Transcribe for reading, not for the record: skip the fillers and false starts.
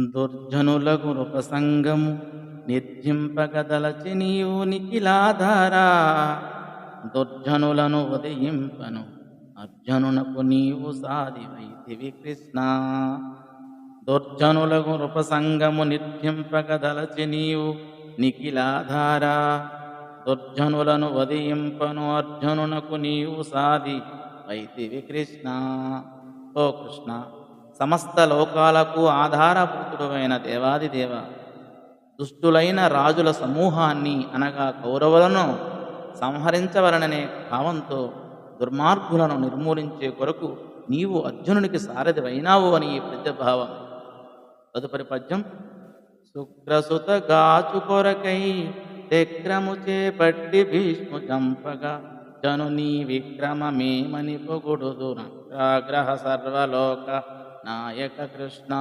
దుర్జనులకు నృపసంగము నిర్జింపగదలచి నీవు నిఖిలాధారా. దుర్జనులను ఉదయింపను అర్జునునకు నీవు సాధివైతివి కృష్ణ. దుర్జనులకు నృపసంగము నిర్జింపగదలచి నీవు నిఖిలాధారా. దుర్జనులను వదింపను అర్జునునకు నీవు సాధి వైతివి కృష్ణ. ఓ కృష్ణ, సమస్త లోకాలకు ఆధారభూతుడైన దేవాదిదేవ, దుష్టులైన రాజుల సమూహాన్ని అనగా కౌరవులను సంహరించవలననే భావంతో దుర్మార్గులను నిర్మూలించే కొరకు నీవు అర్జునునికి సారథివైనావు అని ఈ పద్యభావం. తదుపరి పద్యం. శుక్రసుత గాచు కొరకై చక్రము చేపట్టి భీష్ము చంపగా జనుని విక్రమమేమని పొగుడుదు నగ్రహ సర్వలోక నాయక కృష్ణ.